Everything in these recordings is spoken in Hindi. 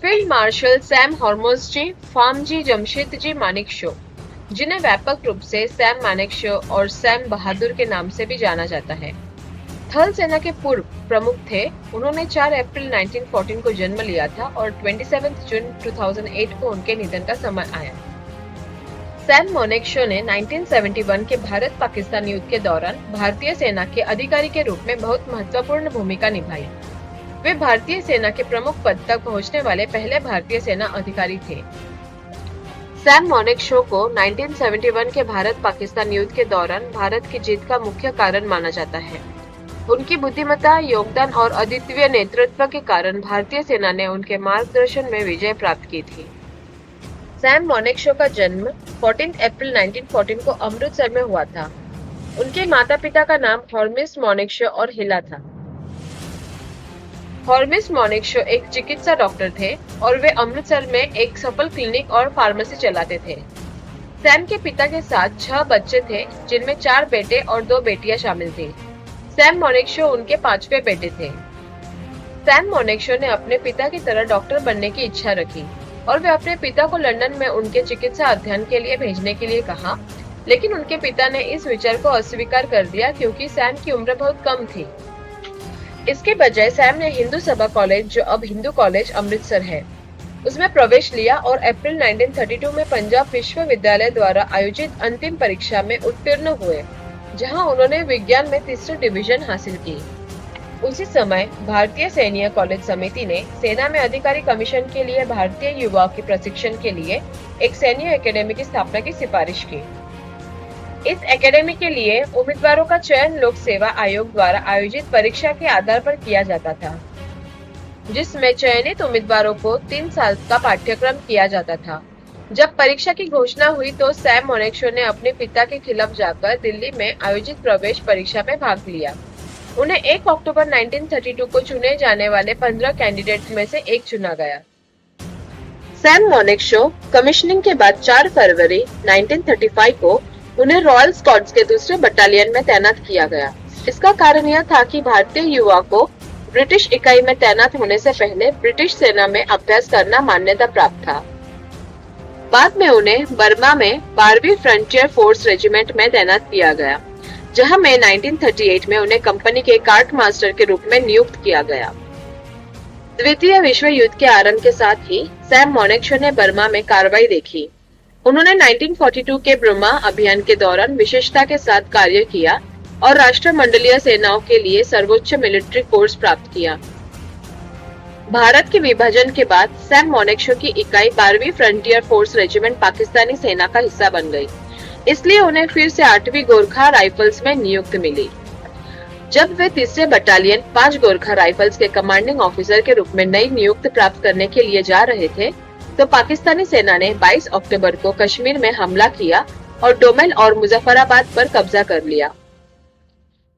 Field marshal Sam Hormusji, Framji Jamshedji Manekshaw, जिन्हें व्यापक रूप से सैम मानेकशॉ और सैम बहादुर के नाम से भी जाना जाता है, थल सेना के पूर्व प्रमुख थे। उन्होंने 4 अप्रैल 1914 को जन्म लिया था और 27 जून 2008 को उनके निधन का समय आया। सैम मानेकशॉ ने 1971 के भारत पाकिस्तान युद्ध के दौरान भारतीय सेना के अधिकारी के रूप में बहुत महत्वपूर्ण भूमिका निभाई। वे भारतीय सेना के प्रमुख पद तक पहुंचने वाले पहले भारतीय सेना अधिकारी थे। सैम मानेकशॉ को 1971 के भारत पाकिस्तान युद्ध के दौरान भारत की जीत का मुख्य कारण माना जाता है। उनकी बुद्धिमत्ता, योगदान और अद्वितीय नेतृत्व के कारण भारतीय सेना ने उनके मार्गदर्शन में विजय प्राप्त की थी। सैम मानेकशॉ का जन्म 14 अप्रैल 1914 को अमृतसर में हुआ था। उनके माता पिता का नाम हॉर्मिस मानेकशॉ और हिला था। हॉर्मिस मानेकशॉ एक चिकित्सा डॉक्टर थे और वे अमृतसर में एक सफल क्लिनिक और फार्मेसी चलाते थे। सैम के पिता के साथ 6 बच्चे थे, जिनमें 4 बेटे और 2 बेटियां शामिल थी। सैम मानेकशॉ उनके 5वें बेटे थे। सैम मानेकशॉ ने अपने पिता की तरह डॉक्टर बनने की इच्छा रखी और वे अपने पिता को लंदन में उनके चिकित्सा अध्ययन के लिए भेजने के लिए कहा, लेकिन उनके पिता ने इस विचार को अस्वीकार कर दिया क्योंकि सैम की उम्र बहुत कम थी। इसके बजाय सैम ने हिंदू सभा कॉलेज, जो अब हिंदू कॉलेज अमृतसर है, उसमें प्रवेश लिया और अप्रैल 1932 में पंजाब विश्वविद्यालय द्वारा आयोजित अंतिम परीक्षा में उत्तीर्ण हुए, जहां उन्होंने विज्ञान में 3री डिवीजन हासिल की। उसी समय भारतीय सैन्य कॉलेज समिति ने सेना में अधिकारी कमीशन के लिए भारतीय युवाओं के प्रशिक्षण के लिए एक सैन्य एकेडमी की स्थापना की सिफारिश की। इस एकेडमी के लिए उम्मीदवारों का चयन लोक सेवा आयोग द्वारा आयोजित परीक्षा के आधार पर किया जाता था, जिसमें चयनित उम्मीदवारों को 3 साल का पाठ्यक्रम किया जाता था। जब परीक्षा की घोषणा हुई तो सैम मानेकशॉ ने अपने पिता के खिलाफ जाकर दिल्ली में आयोजित प्रवेश परीक्षा में भाग लिया। उन्हें 1 अक्टूबर 1932 को चुने जाने वाले 15 कैंडिडेट में से एक चुना गया। सैम मानेकशॉ कमीशनिंग के बाद 4 फरवरी 1935 को उन्हें रॉयल स्कॉट्स के 2रे बटालियन में तैनात किया गया। इसका कारण यह था कि भारतीय युवा को ब्रिटिश इकाई में तैनात होने से पहले ब्रिटिश सेना में अभ्यास करना मान्यता प्राप्त था। बाद में उन्हें बर्मा में 12वीं फ्रंटियर फोर्स रेजिमेंट में तैनात किया गया, जहां में 1938 में उन्हें कंपनी के कार्ट मास्टर के रूप में नियुक्त किया गया। द्वितीय विश्व युद्ध के आरंभ के साथ ही सैम मानेकशॉ ने बर्मा में कार्रवाई देखी। उन्होंने 1942 के ब्रह्मा अभियान के दौरान विशेषता के साथ कार्य किया और राष्ट्रमंडलीय सेनाओं के लिए सर्वोच्च मिलिट्री कोर्स प्राप्त किया। भारत के विभाजन के बाद सैम मानेकशॉ की इकाई 12वीं फ्रंटियर फोर्स रेजिमेंट पाकिस्तानी सेना का हिस्सा बन गई, इसलिए उन्हें फिर से 8वीं गोरखा राइफल्स में नियुक्ति मिली। जब वे 3रे बटालियन 5 गोरखा राइफल्स के कमांडिंग ऑफिसर के रूप में नई नियुक्ति प्राप्त करने के लिए जा रहे थे, तो पाकिस्तानी सेना ने 22 अक्टूबर को कश्मीर में हमला किया और डोमेल और मुजफ्फराबाद पर कब्जा कर लिया।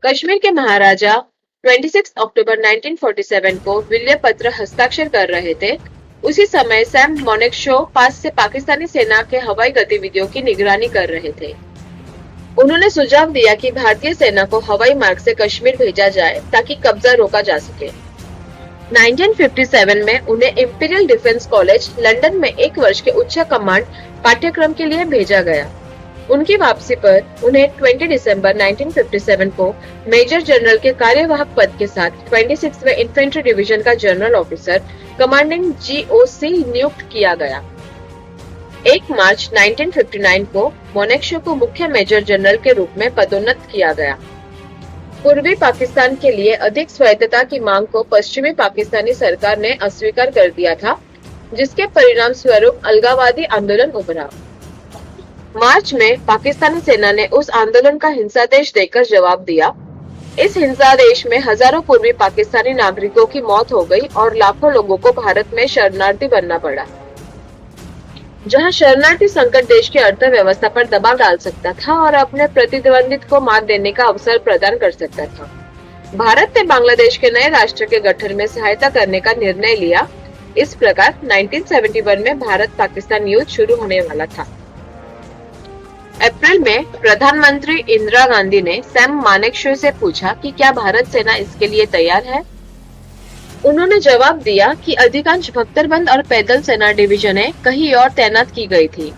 कश्मीर के महाराजा 26 अक्टूबर 1947 को विल्य पत्र हस्ताक्षर कर रहे थे। उसी समय सैम मानेकशॉ पास से पाकिस्तानी सेना के हवाई गतिविधियों की निगरानी कर रहे थे। उन्होंने सुझाव दिया कि भारतीय सेना को हवाई मार्ग से कश्मीर भेजा जाए ताकि कब्जा रोका जा सके। 1957 में उन्हें इंपीरियल डिफेंस कॉलेज लंदन में 1 वर्ष के उच्च कमांड पाठ्यक्रम के लिए भेजा गया। उनकी वापसी पर उन्हें 20 दिसंबर 1957 को मेजर जनरल के कार्यवाहक पद के साथ 26वें इन्फेंट्री डिवीजन का जनरल ऑफिसर कमांडिंग GOC नियुक्त किया गया। 1 मार्च 1959 को मानेकशॉ को मुख्य मेजर जनरल के रूप में पदोन्नत किया गया। पूर्वी पाकिस्तान के लिए अधिक स्वायत्तता की मांग को पश्चिमी पाकिस्तानी सरकार ने अस्वीकार कर दिया था, जिसके परिणाम स्वरूप अलगाववादी आंदोलन उभरा। मार्च में पाकिस्तानी सेना ने उस आंदोलन का हिंसादेश देकर जवाब दिया। इस हिंसादेश में हजारों पूर्वी पाकिस्तानी नागरिकों की मौत हो गई और लाखों लोगों को भारत में शरणार्थी बनना पड़ा, जहां शरणार्थी संकट देश की अर्थव्यवस्था पर दबाव डाल सकता था और अपने प्रतिद्वंदित को मात देने का अवसर प्रदान कर सकता था। भारत ने बांग्लादेश के नए राष्ट्र के गठन में सहायता करने का निर्णय लिया। इस प्रकार 1971 में भारत पाकिस्तान युद्ध शुरू होने वाला था। अप्रैल में प्रधानमंत्री इंदिरा गांधी ने सैम मानेकशॉ से पूछा कि क्या भारत सेना इसके लिए तैयार है। उन्होंने जवाब दिया कि अधिकांश बख्तरबंद और पैदल सेना डिवीजनें कहीं और तैनात की गई थी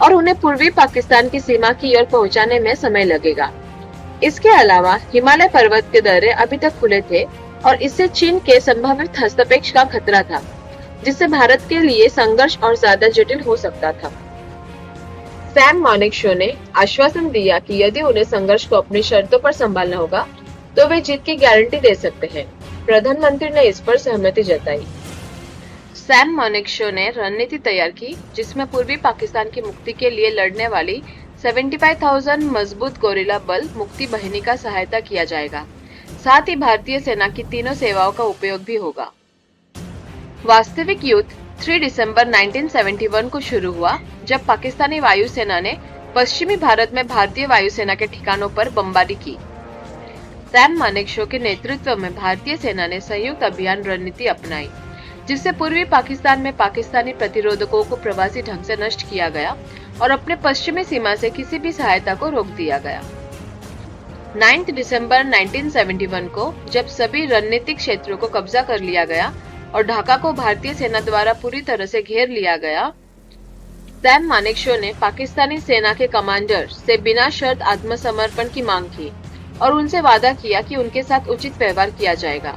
और उन्हें पूर्वी पाकिस्तान की सीमा की ओर पहुंचाने में समय लगेगा। इसके अलावा हिमालय पर्वत के दर्रे अभी तक खुले थे और इससे चीन के संभावित हस्तक्षेप का खतरा था, जिससे भारत के लिए संघर्ष और ज्यादा जटिल हो सकता था। सैम मानेकशॉ ने आश्वासन दिया कि यदि उन्हें संघर्ष को अपनी शर्तों पर संभालना होगा तो वे जीत की गारंटी दे सकते हैं। प्रधानमंत्री ने इस पर सहमति जताई। सैम मानेकशॉ ने रणनीति तैयार की, जिसमें पूर्वी पाकिस्तान की मुक्ति के लिए लड़ने वाली 75,000 मजबूत गोरिल्ला बल मुक्ति बाहिनी का सहायता किया जाएगा। साथ ही भारतीय सेना की तीनों सेवाओं का उपयोग भी होगा। वास्तविक युद्ध 3 दिसंबर 1971 को शुरू हुआ, जब पाकिस्तानी वायुसेना ने पश्चिमी भारत में भारतीय वायुसेना के ठिकानों पर बमबारी की। सैम मानेकशॉ के नेतृत्व में भारतीय सेना ने संयुक्त अभियान रणनीति अपनाई, जिससे पूर्वी पाकिस्तान में पाकिस्तानी प्रतिरोधकों को प्रवासी ढंग से नष्ट किया गया और अपने पश्चिमी सीमा से किसी भी सहायता को रोक दिया गया। 9 दिसंबर 1971 को जब सभी रणनीतिक क्षेत्रों को कब्जा कर लिया गया और ढाका को भारतीय सेना द्वारा पूरी तरह से घेर लिया गया, सैम मानेकशॉ ने पाकिस्तानी सेना के कमांडर से बिना शर्त आत्मसमर्पण की मांग की और उनसे वादा किया कि उनके साथ उचित व्यवहार किया जाएगा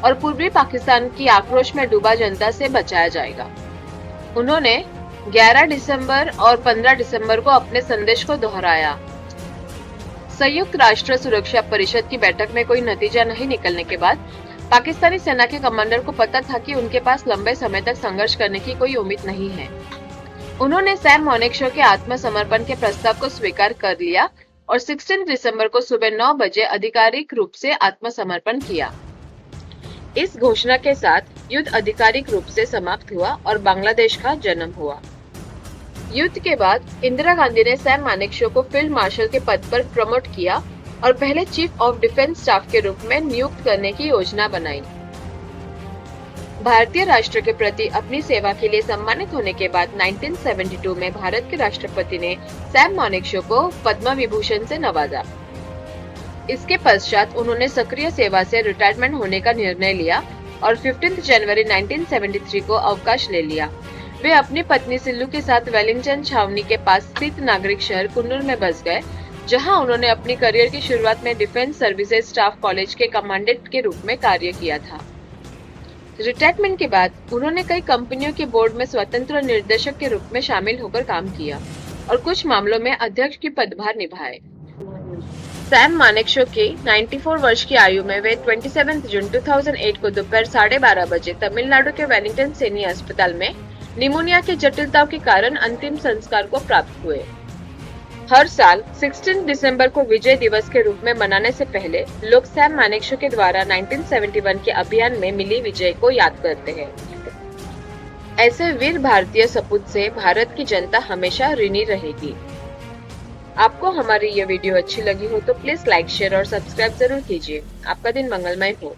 और पूर्वी पाकिस्तान की आक्रोश में डूबा जनता से बचाया जाएगा। उन्होंने 11 दिसंबर और 15 दिसंबर को अपने संदेश को दोहराया। संयुक्त राष्ट्र सुरक्षा परिषद की बैठक में कोई नतीजा नहीं निकलने के बाद पाकिस्तानी सेना के कमांडर को पता था कि उनके पास लंबे समय तक संघर्ष करने की कोई उम्मीद नहीं है। उन्होंने सैम मानेकशॉ के आत्मसमर्पण के प्रस्ताव को स्वीकार कर लिया और 16 दिसंबर को सुबह 9 बजे आधिकारिक रूप से आत्मसमर्पण किया। इस घोषणा के साथ युद्ध आधिकारिक रूप से समाप्त हुआ और बांग्लादेश का जन्म हुआ। युद्ध के बाद इंदिरा गांधी ने सैम मानेकशॉ को फील्ड मार्शल के पद पर प्रमोट किया और पहले चीफ ऑफ डिफेंस स्टाफ के रूप में नियुक्त करने की योजना बनाई। भारतीय राष्ट्र के प्रति अपनी सेवा के लिए सम्मानित होने के बाद 1972 में भारत के राष्ट्रपति ने सैम मानेकशॉ को पद्म विभूषण से नवाजा। इसके पश्चात उन्होंने सक्रिय सेवा से रिटायरमेंट होने का निर्णय लिया और 15 जनवरी 1973 को अवकाश ले लिया। वे अपनी पत्नी सिल्लू के साथ वेलिंगटन छावनी के पास स्थित नागरिक शहर कुन्नूर में बस गए, जहां उन्होंने अपनी करियर की शुरुआत में डिफेंस सर्विसेज स्टाफ कॉलेज के कमांडेंट के रूप में कार्य किया था। रिटायरमेंट के बाद उन्होंने कई कंपनियों के बोर्ड में स्वतंत्र निर्देशक के रूप में शामिल होकर काम किया और कुछ मामलों में अध्यक्ष की पदभार निभाए। सैम मानेकशॉ की 94 वर्ष की आयु में वे 27 जून 2008 को दोपहर 12:30 बजे तमिलनाडु के वेलिंगटन सैन्य अस्पताल में निमोनिया की जटिलताओं के कारण अंतिम संस्कार को प्राप्त हुए। हर साल 16 दिसंबर को विजय दिवस के रूप में मनाने से पहले लोग सैम मानेकशॉ के द्वारा 1971 के अभियान में मिली विजय को याद करते हैं। ऐसे वीर भारतीय सपूत से भारत की जनता हमेशा ऋणी रहेगी। आपको हमारी ये वीडियो अच्छी लगी हो तो प्लीज लाइक, शेयर और सब्सक्राइब जरूर कीजिए। आपका दिन मंगलमय हो।